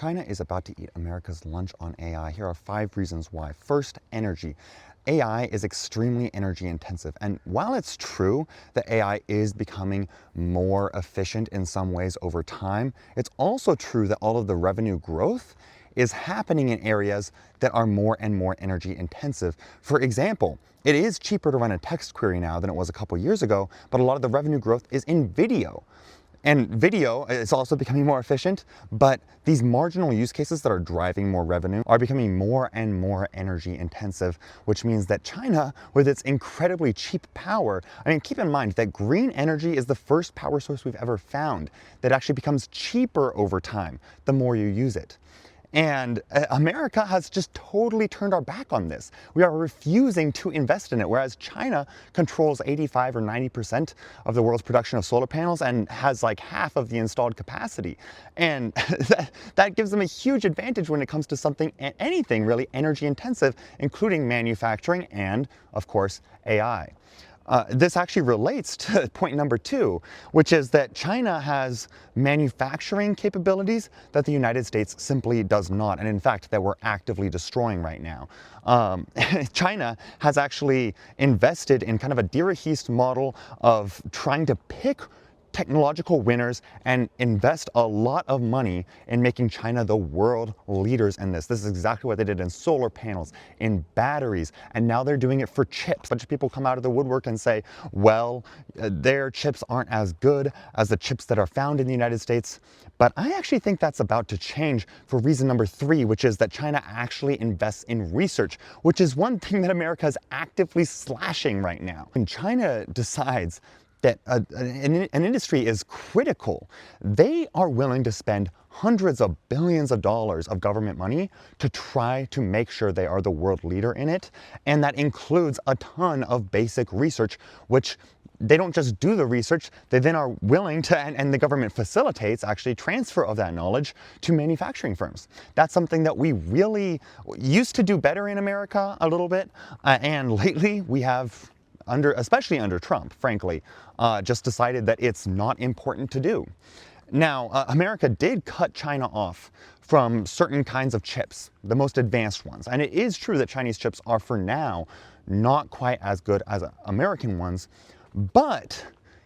China is about to eat America's lunch on AI. Here are 5 reasons why. First, energy. AI is extremely energy intensive, and while it's true that AI is becoming more efficient in some ways over time, it's also true that all of the revenue growth is happening in areas that are more and more energy intensive. For example, it is cheaper to run a text query now than it was a couple years ago, but a lot of the revenue growth is in video. And video is also becoming more efficient, but these marginal use cases that are driving more revenue are becoming more and more energy intensive, which means that China, with its incredibly cheap power, keep in mind that green energy is the first power source we've ever found that actually becomes cheaper over time, the more you use it. And America has just totally turned our back on this. We are refusing to invest in it, whereas China controls 85 or 90% of the world's production of solar panels and has like half of the installed capacity. And that gives them a huge advantage when it comes to anything really energy intensive, including manufacturing and, of course, AI. This actually relates to point number 2, which is that China has manufacturing capabilities that the United States simply does not, and in fact that we're actively destroying right now. China has actually invested in kind of a Dirichist model of trying to pick technological winners and invest a lot of money in making China the world leaders in this. This is exactly what they did in solar panels, in batteries, and now they're doing it for chips. A bunch of people come out of the woodwork and say, well, their chips aren't as good as the chips that are found in the United States. But I actually think that's about to change for reason number 3, which is that China actually invests in research, which is one thing that America is actively slashing right now. When China decides that an industry is critical, they are willing to spend hundreds of billions of dollars of government money to try to make sure they are the world leader in it. And that includes a ton of basic research, which they don't just do the research, they then are willing to, and the government facilitates actually transfer of that knowledge to manufacturing firms. That's something that we really used to do better in America a little bit, and lately we have, especially under Trump, frankly, just decided that it's not important to do. Now, America did cut China off from certain kinds of chips, the most advanced ones. And it is true that Chinese chips are, for now, not quite as good as American ones. But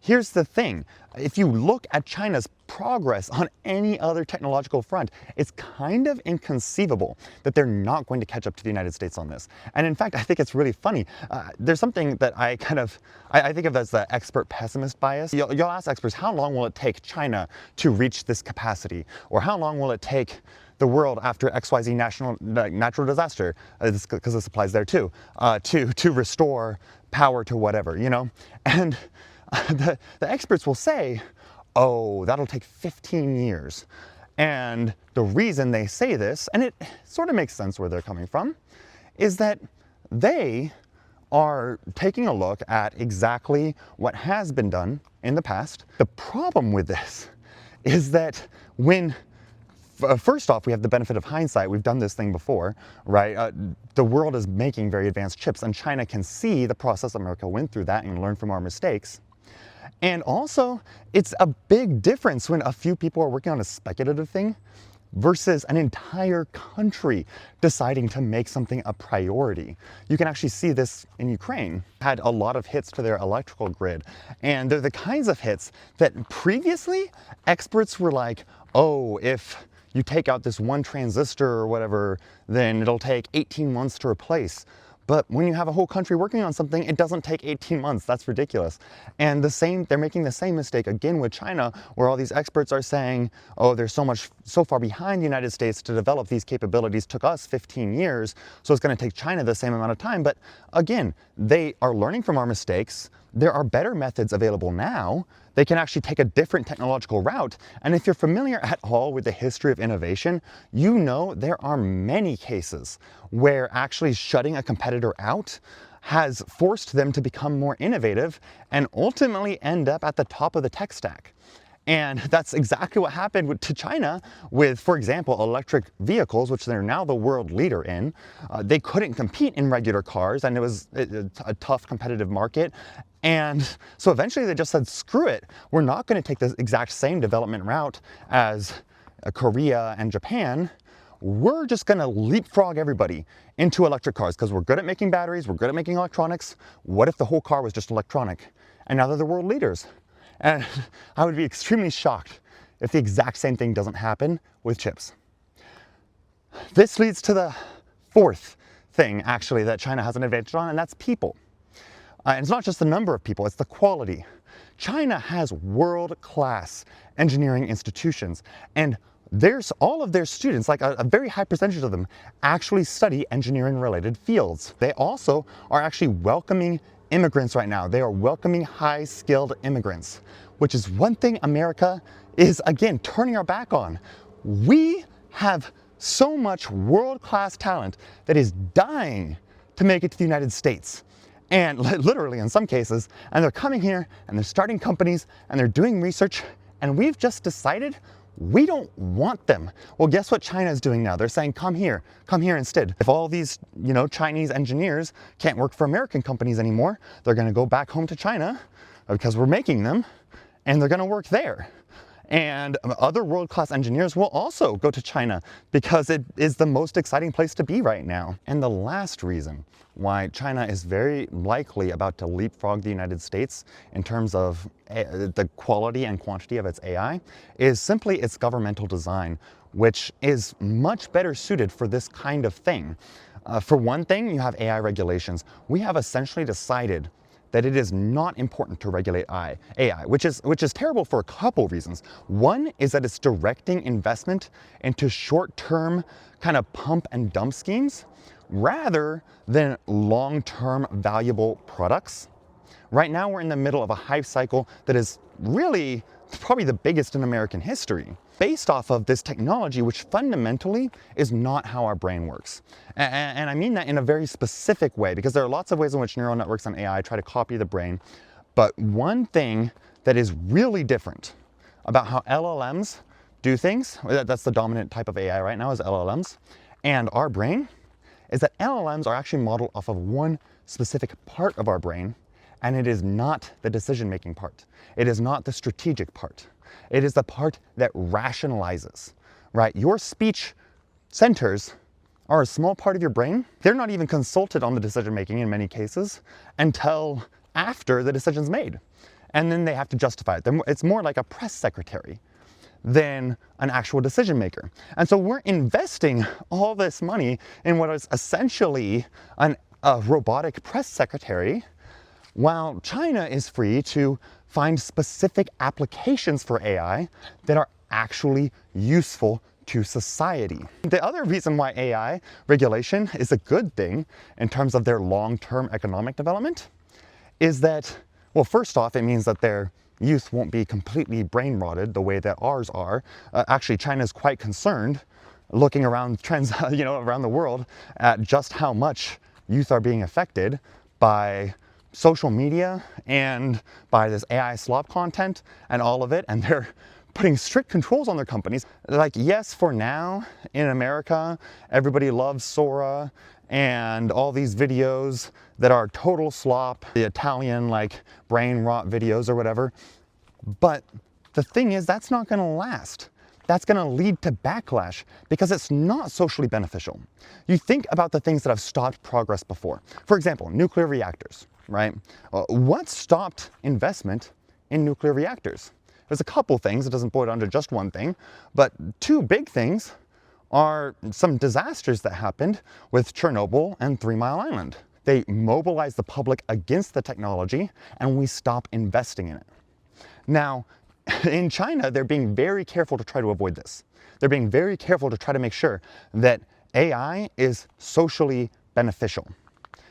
here's the thing. If you look at China's progress on any other technological front, it's kind of inconceivable that they're not going to catch up to the United States on this. And in fact, I think it's really funny. There's something that I think of as the expert pessimist bias. You'll ask experts, how long will it take China to reach this capacity? Or how long will it take the world after XYZ natural disaster, because this applies there too, to restore power to whatever, you know? And the experts will say, oh, that'll take 15 years. And the reason they say this, and it sort of makes sense where they're coming from, is that they are taking a look at exactly what has been done in the past. The problem with this is that first off, we have the benefit of hindsight. We've done this thing before, right? The world is making very advanced chips, and China can see the process America went through that and learn from our mistakes. And also, it's a big difference when a few people are working on a speculative thing versus an entire country deciding to make something a priority. You can actually see this in Ukraine. Had a lot of hits to their electrical grid. And they're the kinds of hits that previously experts were like, oh, if you take out this one transistor or whatever, then it'll take 18 months to replace. But when you have a whole country working on something, it doesn't take 18 months. That's ridiculous. And they're making the same mistake again with China, where all these experts are saying, oh, they're so far behind the United States to develop these capabilities. Took us 15 years, so it's going to take China the same amount of time. But again, they are learning from our mistakes. There are better methods available now. They can actually take a different technological route. And if you're familiar at all with the history of innovation, you know there are many cases where actually shutting a competitor out has forced them to become more innovative and ultimately end up at the top of the tech stack. And that's exactly what happened to China with, for example, electric vehicles, which they're now the world leader in. They couldn't compete in regular cars, and it was a tough competitive market. And so eventually they just said, screw it, we're not going to take the exact same development route as Korea and Japan, we're just going to leapfrog everybody into electric cars because we're good at making batteries, we're good at making electronics. What if the whole car was just electronic? And now they're the world leaders. And I would be extremely shocked if the exact same thing doesn't happen with chips. This leads to the fourth thing, actually, that China has an advantage on, and that's people. And it's not just the number of people, it's the quality. China has world-class engineering institutions, and there's all of their students, like a very high percentage of them, actually study engineering-related fields. They also are actually welcoming immigrants right now. They are welcoming high-skilled immigrants, which is one thing America is, again, turning our back on. We have so much world-class talent that is dying to make it to the United States. And literally in some cases, and they're coming here and they're starting companies and they're doing research, and we've just decided we don't want them. Well, guess what China is doing now? They're saying, come here instead. If all these, Chinese engineers can't work for American companies anymore, they're gonna go back home to China because we're making them, and they're gonna work there. And other world-class engineers will also go to China because it is the most exciting place to be right now. And the last reason why China is very likely about to leapfrog the United States in terms of the quality and quantity of its AI is simply its governmental design, which is much better suited for this kind of thing. For one thing, you have AI regulations. We have essentially decided that it is not important to regulate AI, which is terrible for a couple reasons. One is that it's directing investment into short-term kind of pump and dump schemes rather than long-term valuable products. Right now we're in the middle of a hype cycle that is really probably the biggest in American history, based off of this technology, which fundamentally is not how our brain works. And I mean that in a very specific way, because there are lots of ways in which neural networks and AI try to copy the brain. But one thing that is really different about how LLMs do things, that's the dominant type of AI right now, is LLMs, and our brain, is that LLMs are actually modeled off of one specific part of our brain, and it is not the decision-making part. It is not the strategic part. It is the part that rationalizes, right? Your speech centers are a small part of your brain. They're not even consulted on the decision-making in many cases until after the decision's made. And then they have to justify it. It's more like a press secretary than an actual decision maker. And so we're investing all this money in what is essentially a robotic press secretary, while China is free to find specific applications for AI that are actually useful to society. The other reason why AI regulation is a good thing in terms of their long-term economic development is that, well, first off, it means that their youth won't be completely brain rotted the way that ours are. Actually, China is quite concerned, looking around trends, around the world, at just how much youth are being affected by social media and by this AI slop content and all of it, and they're putting strict controls on their companies. Like, yes, for now in America, everybody loves Sora and all these videos that are total slop, the Italian like brain rot videos or whatever. But the thing is, that's not gonna last. That's gonna lead to backlash because it's not socially beneficial. You think about the things that have stopped progress before. For example, nuclear reactors, right? What stopped investment in nuclear reactors? There's a couple things, it doesn't boil down to just one thing, but two big things are some disasters that happened with Chernobyl and 3 Mile Island. They mobilized the public against the technology, and we stop investing in it. Now, in China, they're being very careful to try to avoid this. They're being very careful to try to make sure that AI is socially beneficial.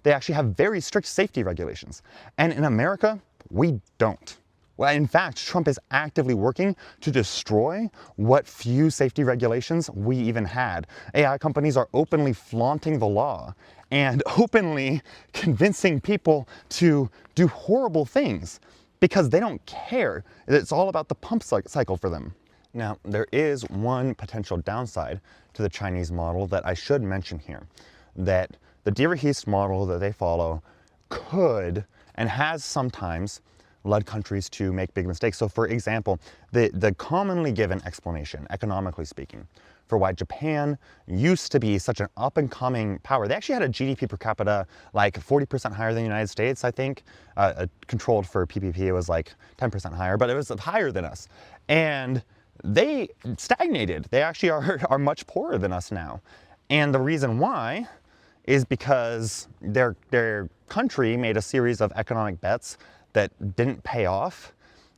They actually have very strict safety regulations. And in America, we don't. Well, in fact, Trump is actively working to destroy what few safety regulations we even had. AI companies are openly flaunting the law and openly convincing people to do horrible things because they don't care. It's all about the pump cycle for them. Now, there is one potential downside to the Chinese model that I should mention here, that the Dirichlet model that they follow could and has sometimes led countries to make big mistakes. So for example, the commonly given explanation, economically speaking, for why Japan used to be such an up-and-coming power. They actually had a GDP per capita like 40% higher than the United States, I think. Controlled for PPP, it was like 10% higher, but it was higher than us. And they stagnated. They actually are much poorer than us now. And the reason why is because their country made a series of economic bets that didn't pay off,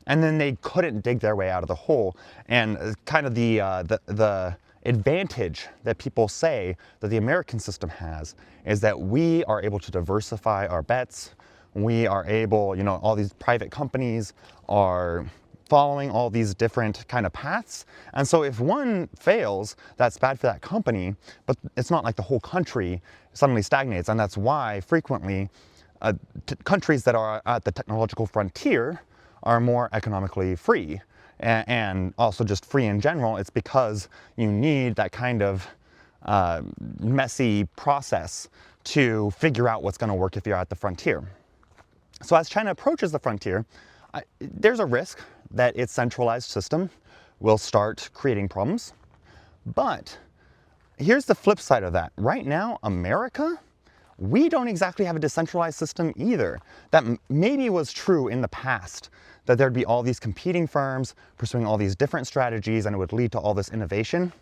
and then they couldn't dig their way out of the hole. And kind of the advantage that people say that the American system has is that we are able to diversify our bets. We are able, all these private companies are following all these different kind of paths. And so if one fails, that's bad for that company, but it's not like the whole country suddenly stagnates. And that's why frequently countries that are at the technological frontier are more economically free. And also just free in general. It's because you need that kind of messy process to figure out what's going to work if you're at the frontier. So as China approaches the frontier, there's a risk that its centralized system will start creating problems. But here's the flip side of that. Right now, America, we don't exactly have a decentralized system either. That maybe was true in the past, that there'd be all these competing firms pursuing all these different strategies and it would lead to all this innovation.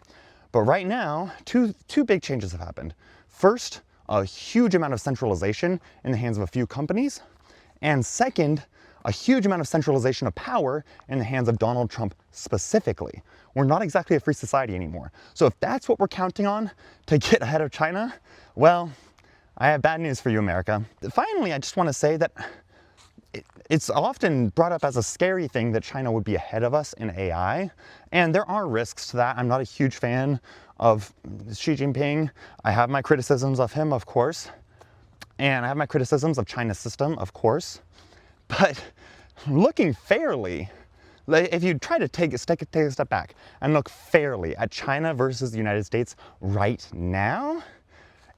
But right now, two big changes have happened. First, a huge amount of centralization in the hands of a few companies. And second, a huge amount of centralization of power in the hands of Donald Trump specifically. We're not exactly a free society anymore. So if that's what we're counting on to get ahead of China, well, I have bad news for you, America. Finally, I just want to say that it's often brought up as a scary thing that China would be ahead of us in AI, and there are risks to that. I'm not a huge fan of Xi Jinping. I have my criticisms of him, of course, and I have my criticisms of China's system, of course, but looking fairly, if you try to take a step back and look fairly at China versus the United States right now,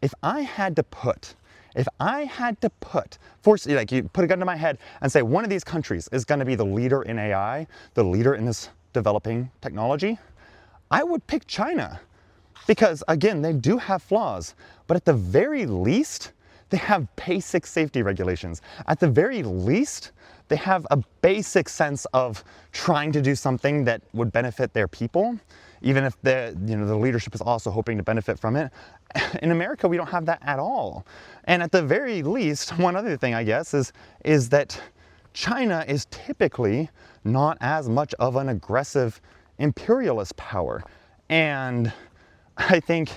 if I had to put, like you put a gun to my head and say one of these countries is going to be the leader in AI, the leader in this developing technology, I would pick China. Because again, they do have flaws, but at the very least, they have basic safety regulations. At the very least, they have a basic sense of trying to do something that would benefit their people, even if the leadership is also hoping to benefit from it. In America, we don't have that at all. And at the very least, one other thing, I guess, is that China is typically not as much of an aggressive imperialist power. And I think,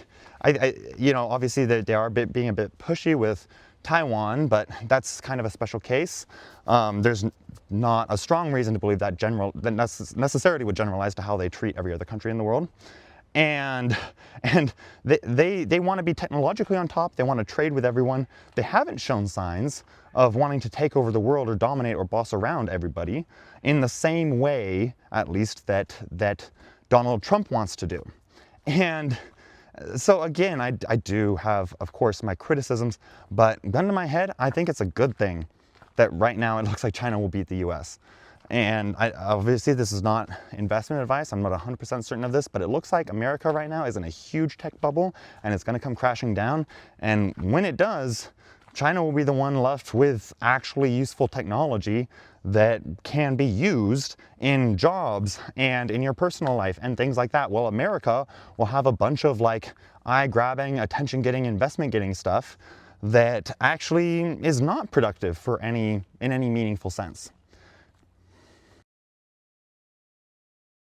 obviously they are being a bit pushy with Taiwan, but that's kind of a special case. There's not a strong reason to believe that necessarily would generalize to how they treat every other country in the world. And they want to be technologically on top. They want to trade with everyone. They haven't shown signs of wanting to take over the world or dominate or boss around everybody in the same way, at least, that Donald Trump wants to do. And so again, I do have, of course, my criticisms, but gun to my head, I think it's a good thing that right now it looks like China will beat the US. And obviously this is not investment advice, I'm not 100% certain of this, but it looks like America right now is in a huge tech bubble and it's gonna come crashing down. And when it does, China will be the one left with actually useful technology that can be used in jobs and in your personal life and things like that. Well, America will have a bunch of like eye-grabbing, attention-getting, investment-getting stuff that actually is not productive in any meaningful sense.